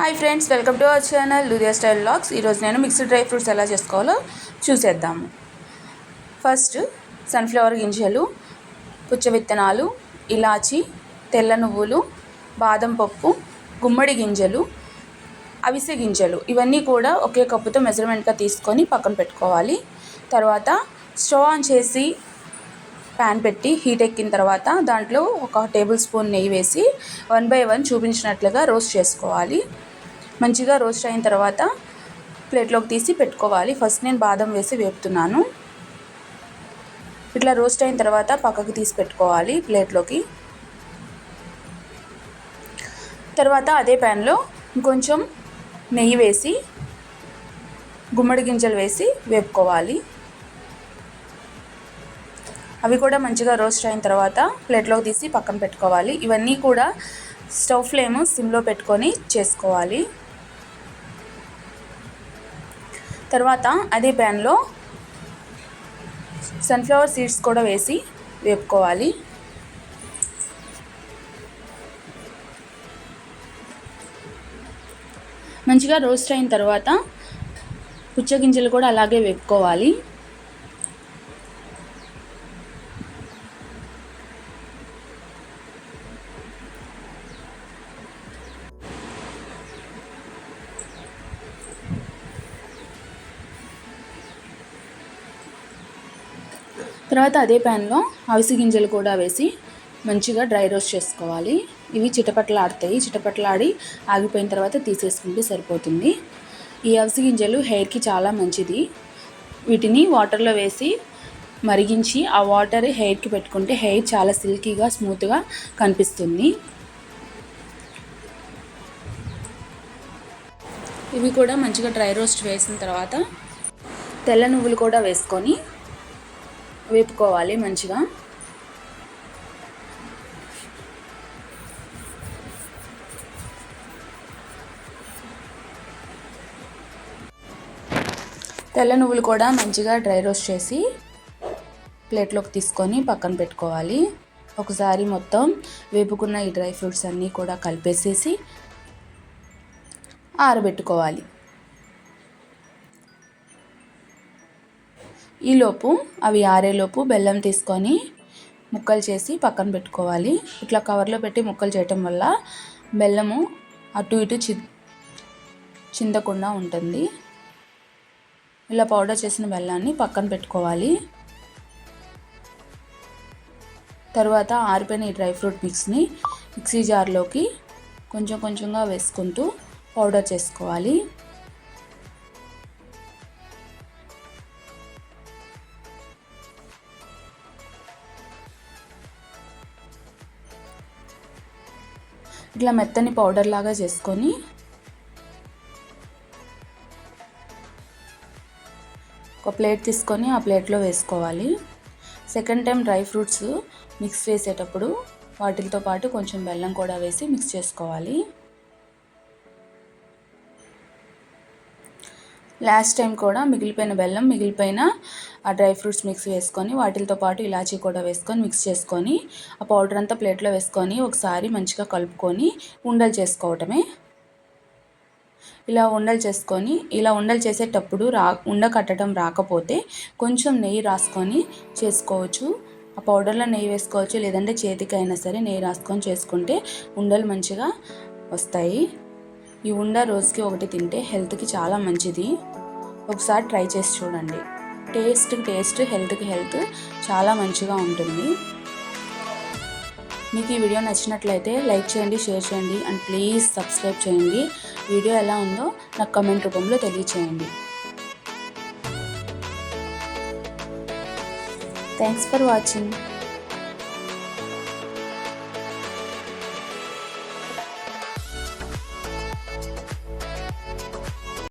Hi friends, welcome to our channel Luria style vlogs. ఈరోజు నేను mixed dry fruits ఎలా చేసుకోవాలో చూసేద్దాము. ఫస్ట్ సన్ఫ్లవర్ గింజలు, పుచ్చ విత్తనాలు, ఇలాచి, తెల్ల నువ్వులు, బాదం పప్పు, గుమ్మడి గింజలు, అవిసె గింజలు ఇవన్నీ కూడా ఒకే కప్పుతో మెజర్మెంట్గా తీసుకొని పక్కన పెట్టుకోవాలి. తర్వాత స్టవ్ ఆన్ చేసి ప్యాన్ పెట్టి హీట్ ఎక్కిన తర్వాత దాంట్లో 1 టేబుల్ స్పూన్ నెయ్యి వేసి 1 బై 1 చూపించినట్లుగా రోస్ట్ చేసుకోవాలి. మంచిగా రోస్ట్ అయిన తర్వాత ప్లేట్లోకి తీసి పెట్టుకోవాలి. ఫస్ట్ నేను బాదం వేసి వేపుతున్నాను. ఇట్లా రోస్ట్ అయిన తర్వాత పక్కకి తీసి పెట్టుకోవాలి ప్లేట్లోకి. తర్వాత అదే ప్యాన్లో ఇంకొంచెం నెయ్యి వేసి గుమ్మడి గింజలు వేసి వేపుకోవాలి. అవి కూడా మంచిగా రోస్ట్ అయిన తర్వాత ప్లేట్లోకి తీసి పక్కన పెట్టుకోవాలి. ఇవన్నీ కూడా స్టవ్ ఫ్లేమ్ సిమ్లో పెట్టుకొని చేసుకోవాలి. తర్వాత అదే ప్యాన్లో సన్ఫ్లవర్ సీడ్స్ కూడా వేసి వేపుకోవాలి. మంచిగా రోస్ట్ అయిన తర్వాత పుచ్చగింజలు కూడా అలాగే వేపుకోవాలి. తర్వాత అదే ప్యాన్లో అవిసె గింజలు కూడా వేసి మంచిగా డ్రై రోస్ట్ చేసుకోవాలి. ఇవి చిటపటలాడతాయి. చిటపటలాడి ఆగిపోయిన తర్వాత తీసేసుకుంటే సరిపోతుంది. ఈ అవిసె గింజలు హెయిర్కి చాలా మంచిది. వీటిని వాటర్లో వేసి మరిగించి ఆ వాటర్ హెయిర్కి పెట్టుకుంటే హెయిర్ చాలా సిల్కీగా స్మూత్గా కనిపిస్తుంది. ఇవి కూడా మంచిగా డ్రై రోస్ట్ వేసిన తర్వాత తెల్ల నువ్వులు కూడా వేసుకొని వేపుకోవాలి మంచిగా. తెల్ల నువ్వులు కూడా మంచిగా డ్రై రోస్ట్ చేసి ప్లేట్లోకి తీసుకొని పక్కన పెట్టుకోవాలి. ఒకసారి మొత్తం వేపుకున్న ఈ డ్రై ఫ్రూట్స్ అన్నీ కూడా కలిపేసేసి ఆరబెట్టుకోవాలి. ఈలోపు అవి ఆరేలోపు బెల్లం తీసుకొని ముక్కలు చేసి పక్కన పెట్టుకోవాలి. ఇట్లా కవర్లో పెట్టి ముక్కలు చేయటం వల్ల బెల్లము అటు ఇటు చిందకుండా ఉంటుంది. ఇలా పౌడర్ చేసిన బెల్లాన్ని పక్కన పెట్టుకోవాలి. తర్వాత ఆరిపోయిన ఈ డ్రై ఫ్రూట్ మిక్స్ని మిక్సీ జార్లోకి కొంచెం కొంచెంగా వేసుకుంటూ పౌడర్ చేసుకోవాలి. ఇట్లా మెత్తని పౌడర్ లాగా చేసుకొని ఒక ప్లేట్ తీసుకొని ఆ ప్లేట్లో వేసుకోవాలి. Second time dry fruits mix చేసేటప్పుడు వాటితో పాటు కొంచెం బెల్లం కూడా వేసి మిక్స్ చేసుకోవాలి. లాస్ట్ టైం కూడా మిగిలిపోయిన బెల్లం, మిగిలిపోయిన ఆ డ్రై ఫ్రూట్స్ మిక్స్ వేసుకొని వాటితో పాటు ఇలాచీ కూడా వేసుకొని మిక్స్ చేసుకొని ఆ పౌడర్ అంతా ప్లేట్లో వేసుకొని ఒకసారి మంచిగా కలుపుకొని ఉండలు చేసుకోవటమే. ఇలా ఉండలు చేసేటప్పుడు ఉండ కట్టడం రాకపోతే కొంచెం నెయ్యి రాసుకొని చేసుకోవచ్చు. ఆ పౌడర్లో నెయ్యి వేసుకోవచ్చు, లేదంటే చేతికైనా సరే నెయ్యి రాసుకొని చేసుకుంటే ఉండలు మంచిగా వస్తాయి. ఈ ఉండ రోజుకి 1 తింటే హెల్త్కి చాలా మంచిది. ఒకసారి ట్రై చేసి చూడండి. టేస్ట్, హెల్త్కి హెల్త్ చాలా మంచిగా ఉంటుంది. మీకు ఈ వీడియో నచ్చినట్లయితే లైక్ చేయండి, షేర్ చేయండి అండ్ ప్లీజ్ సబ్స్క్రైబ్ చేయండి. వీడియో ఎలా ఉందో నాకు కామెంట్ రూపంలో తెలియచేయండి. Thanks for watching.